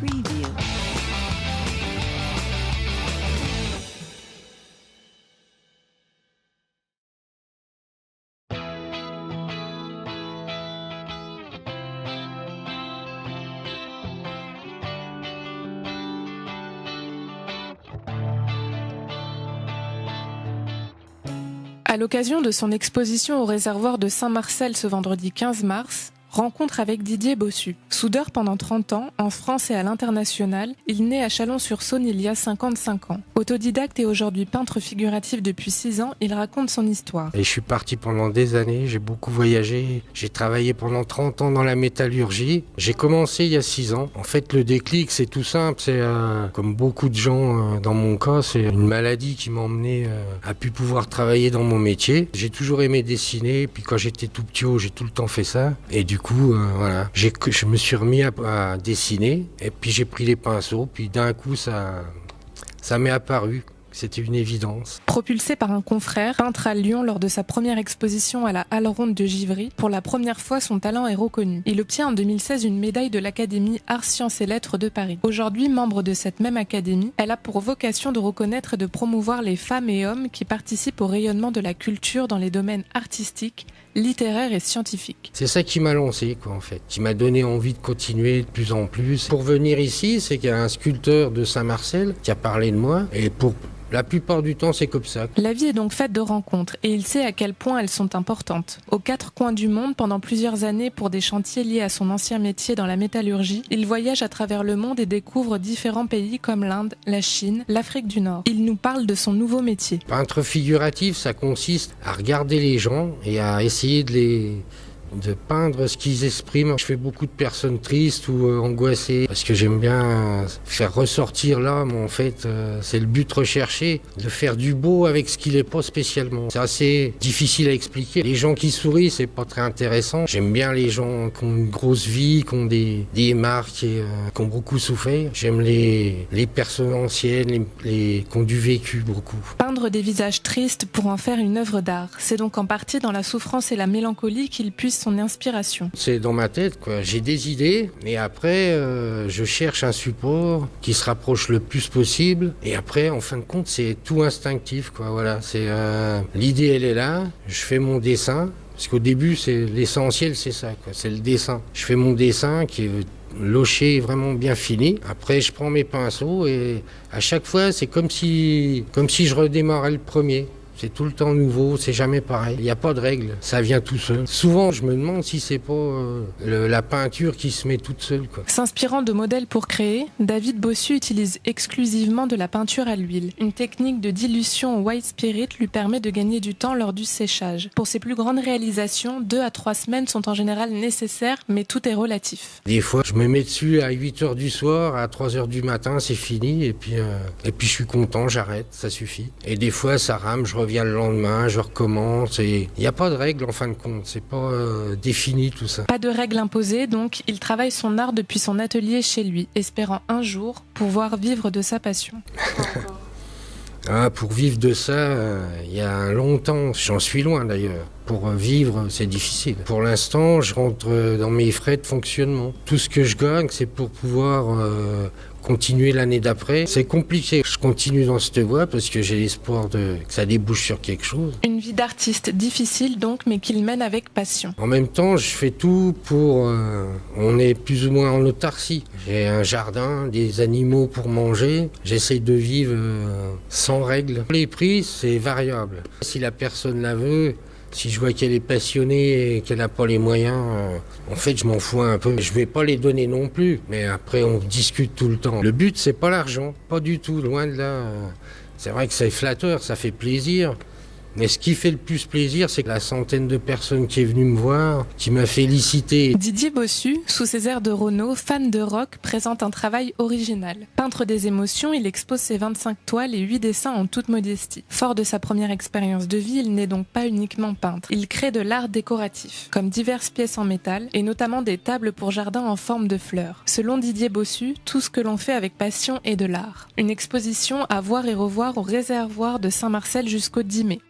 Preview. À l'occasion de son exposition au réservoir de Saint-Marcel ce vendredi 15 mars, rencontre avec Didier Bossu. Soudeur pendant 30 ans, en France et à l'international, il naît à Chalon-sur-Saône il y a 55 ans. Autodidacte et aujourd'hui peintre figuratif depuis 6 ans, il raconte son histoire. Et je suis parti pendant des années, j'ai beaucoup voyagé, j'ai travaillé pendant 30 ans dans la métallurgie. J'ai commencé il y a 6 ans. En fait, le déclic, c'est tout simple, c'est comme beaucoup de gens dans mon cas, c'est une maladie qui m'a emmené à plus pouvoir travailler dans mon métier. J'ai toujours aimé dessiner, puis quand j'étais tout petit, j'ai tout le temps fait ça. Et du coup, voilà, je me suis remis à dessiner, et puis j'ai pris les pinceaux, puis d'un coup, ça m'est apparu. C'était une évidence. Propulsé par un confrère, peintre à Lyon lors de sa première exposition à la Halle Ronde de Givry, pour la première fois son talent est reconnu. Il obtient en 2016 une médaille de l'Académie Arts, Sciences et Lettres de Paris. Aujourd'hui, membre de cette même académie, elle a pour vocation de reconnaître et de promouvoir les femmes et hommes qui participent au rayonnement de la culture dans les domaines artistiques, littéraires et scientifiques. C'est ça qui m'a lancé, en fait, qui m'a donné envie de continuer de plus en plus. Pour venir ici, c'est qu'il y a un sculpteur de Saint-Marcel qui a parlé de moi, et la plupart du temps, c'est comme ça. La vie est donc faite de rencontres et il sait à quel point elles sont importantes. Aux 4 coins du monde, pendant plusieurs années, pour des chantiers liés à son ancien métier dans la métallurgie, il voyage à travers le monde et découvre différents pays comme l'Inde, la Chine, l'Afrique du Nord. Il nous parle de son nouveau métier. Peintre figuratif, ça consiste à regarder les gens et à essayer de peindre ce qu'ils expriment. Je fais beaucoup de personnes tristes ou angoissées parce que j'aime bien faire ressortir l'âme. En fait, c'est le but recherché, de faire du beau avec ce qui n'est pas spécialement. C'est assez difficile à expliquer. Les gens qui sourient, c'est pas très intéressant. J'aime bien les gens qui ont une grosse vie, qui ont des marques et qui ont beaucoup souffert. J'aime les personnes anciennes, qui ont du vécu beaucoup. Peindre des visages tristes pour en faire une œuvre d'art. C'est donc en partie dans la souffrance et la mélancolie qu'il puise son inspiration. C'est dans ma tête, quoi. J'ai des idées, mais après, je cherche un support qui se rapproche le plus possible. Et après, en fin de compte, c'est tout instinctif, quoi. Voilà, l'idée, elle est là. Je fais mon dessin, parce qu'au début, c'est l'essentiel, c'est ça, quoi. C'est le dessin. Je fais mon dessin qui est loché, vraiment bien fini. Après, je prends mes pinceaux et à chaque fois, c'est comme si je redémarrais le premier. C'est tout le temps nouveau, c'est jamais pareil. Il n'y a pas de règle, ça vient tout seul. Souvent, je me demande si c'est pas la peinture qui se met toute seule, quoi. S'inspirant de modèles pour créer, David Bossu utilise exclusivement de la peinture à l'huile. Une technique de dilution au white spirit lui permet de gagner du temps lors du séchage. Pour ses plus grandes réalisations, 2 à 3 semaines sont en général nécessaires, mais tout est relatif. Des fois, je me mets dessus à 8h du soir, à 3h du matin, c'est fini, et puis je suis content, j'arrête, ça suffit. Et des fois, ça rame, je reviens le lendemain, je recommence, et il n'y a pas de règle en fin de compte, c'est pas défini tout ça. Pas de règle imposée, donc il travaille son art depuis son atelier chez lui, espérant un jour pouvoir vivre de sa passion. Pour vivre de ça, il y a longtemps, j'en suis loin d'ailleurs. Pour vivre, c'est difficile. Pour l'instant, je rentre dans mes frais de fonctionnement. Tout ce que je gagne, c'est pour pouvoir continuer l'année d'après. C'est compliqué. Je continue dans cette voie parce que j'ai l'espoir que ça débouche sur quelque chose. Une vie d'artiste difficile donc, mais qu'il mène avec passion. En même temps, je fais tout pour... on est plus ou moins en autarcie. J'ai un jardin, des animaux pour manger. J'essaye de vivre sans règles. Les prix, c'est variable. Si la personne la veut... Si je vois qu'elle est passionnée et qu'elle n'a pas les moyens, en fait, je m'en fous un peu. Je ne vais pas les donner non plus, mais après, on discute tout le temps. Le but, c'est pas l'argent, pas du tout, loin de là. C'est vrai que c'est flatteur, ça fait plaisir. Mais ce qui fait le plus plaisir, c'est que la centaine de personnes qui est venue me voir, qui m'a félicité. Didier Bossu, sous ses airs de Renaud, fan de rock, présente un travail original. Peintre des émotions, il expose ses 25 toiles et 8 dessins en toute modestie. Fort de sa première expérience de vie, il n'est donc pas uniquement peintre. Il crée de l'art décoratif, comme diverses pièces en métal, et notamment des tables pour jardin en forme de fleurs. Selon Didier Bossu, tout ce que l'on fait avec passion est de l'art. Une exposition à voir et revoir au réservoir de Saint-Marcel jusqu'au 10 mai.